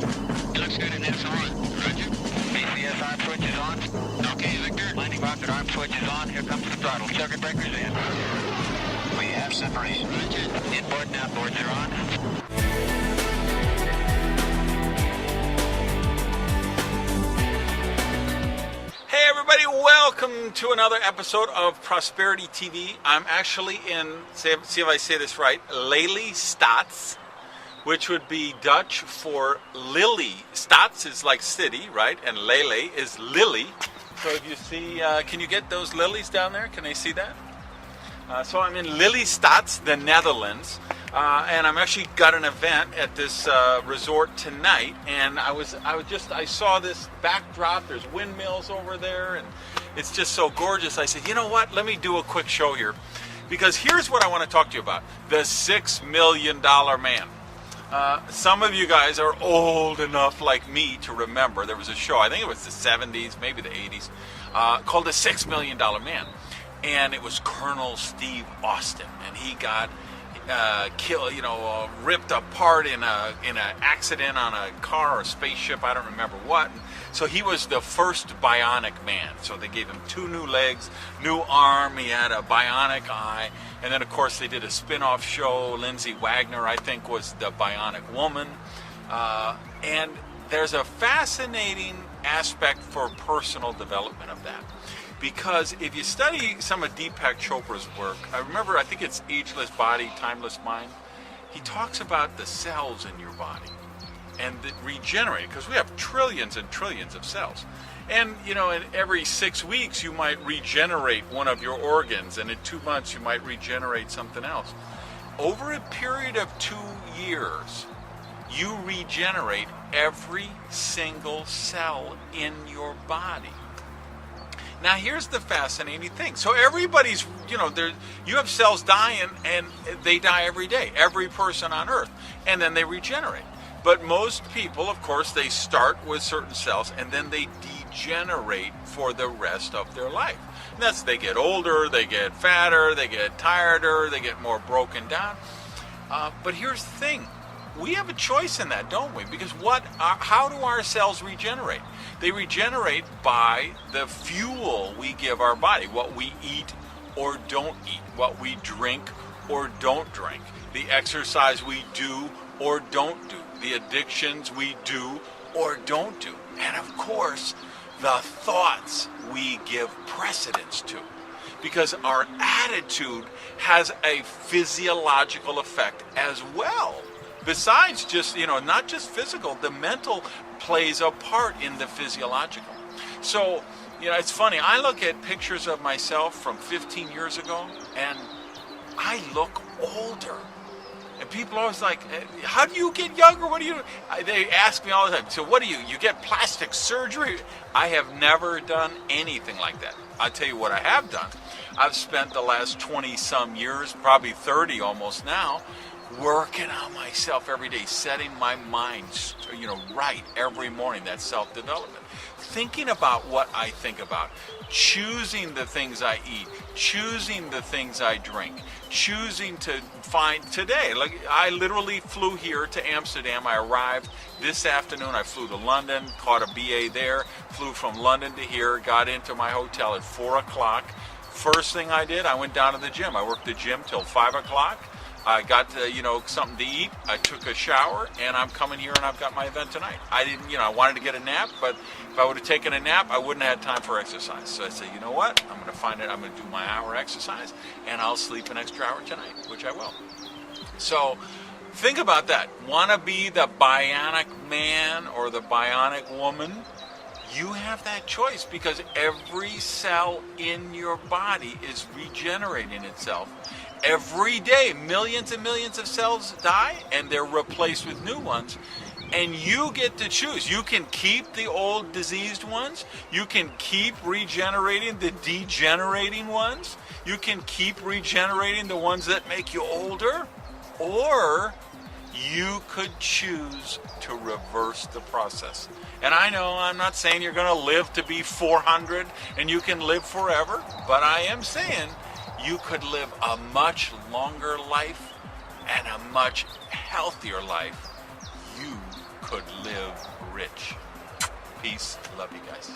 Looks good in S on. Roger. BCS arm switch is on. Okay, Victor. Landing rocket arm switch is on. Here comes the throttle. Circuit breakers in. We have separation. Roger. Inboard and outboards are on. Hey everybody, welcome to another episode of Prosperity TV. I'm actually in, see if I say this right, Lelystad, which would be Dutch for lily. Stads is like city, right? And Lele is lily. So if you see, can you get those lilies down there? Can they see that? So I'm in Lelystad, the Netherlands. And I'm actually got an event at this resort tonight, and I saw this backdrop. There's windmills over there, and it's just so gorgeous. I said, you know what? Let me do a quick show here, because here's what I want to talk to you about: the $6 million man. Some of you guys are old enough, like me, to remember there was a show. I think it was the '70s, maybe the '80s, called The $6 Million Man, and it was Colonel Steve Austin, and he got ripped apart in an accident on a car or a spaceship, I don't remember what. So he was the first bionic man. So they gave him 2 new legs, new arm, he had a bionic eye, and then of course they did a spin-off show. Lindsay Wagner, I think, was the bionic woman. And there's a fascinating aspect for personal development of that. Because if you study some of Deepak Chopra's work, I think it's Ageless Body, Timeless Mind, he talks about the cells in your body and that regenerate, because we have trillions and trillions of cells. And, in every 6 weeks you might regenerate one of your organs, and in 2 months you might regenerate something else. Over a period of 2 years, you regenerate every single cell in your body. Now here's the fascinating thing. So everybody's, you have cells dying, and they die every day, every person on Earth, and then they regenerate. But most people, of course, they start with certain cells, and then they degenerate for the rest of their life. And that's, they get older, they get fatter, they get tireder, they get more broken down. But here's the thing. We have a choice in that, don't we? Because how do our cells regenerate? They regenerate by the fuel we give our body, what we eat or don't eat, what we drink or don't drink, the exercise we do or don't do, the addictions we do or don't do, and of course, the thoughts we give precedence to. Because our attitude has a physiological effect as well. Besides just, not just physical, the mental plays a part in the physiological. So, it's funny. I look at pictures of myself from 15 years ago, and I look older. And people are always like, how do you get younger? What do you do? They ask me all the time, so what do you get plastic surgery? I have never done anything like that. I'll tell you what I have done. I've spent the last 20 some years, probably 30 almost now, working on myself every day, setting my mind, right every morning. That's self-development. Thinking about what I think about, choosing the things I eat, choosing the things I drink, choosing to find today. Like, I literally flew here to Amsterdam. I arrived this afternoon. I flew to London, caught a BA there, flew from London to here, got into my hotel at 4 o'clock. First thing I did, I went down to the gym. I worked the gym till 5 o'clock. I got something to eat. I took a shower, and I'm coming here, and I've got my event tonight. I didn't, I wanted to get a nap, but if I would have taken a nap, I wouldn't have had time for exercise. So I said, you know what? I'm going to do my hour exercise, and I'll sleep an extra hour tonight, which I will. So think about that. Want to be the bionic man or the bionic woman? You have that choice, because every cell in your body is regenerating itself. Every day, millions and millions of cells die, and they're replaced with new ones. And you get to choose. You can keep the old diseased ones. You can keep regenerating the degenerating ones. You can keep regenerating the ones that make you older. Or you could choose to reverse the process. And I know I'm not saying you're going to live to be 400 and you can live forever, but I am saying you could live a much longer life and a much healthier life. You could live rich. Peace. Love you guys.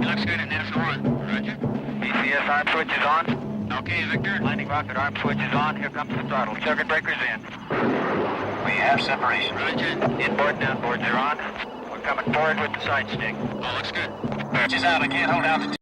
Looks good at NASA 1. Roger. BCS arm switch is on. Okay, Victor. Landing rocket arm switch is on. Here comes the throttle. Circuit breakers in. We have separation. Roger. Inboard and outboards are on. We're coming forward with the side stick. Oh, looks good. Just out. I can't hold altitude.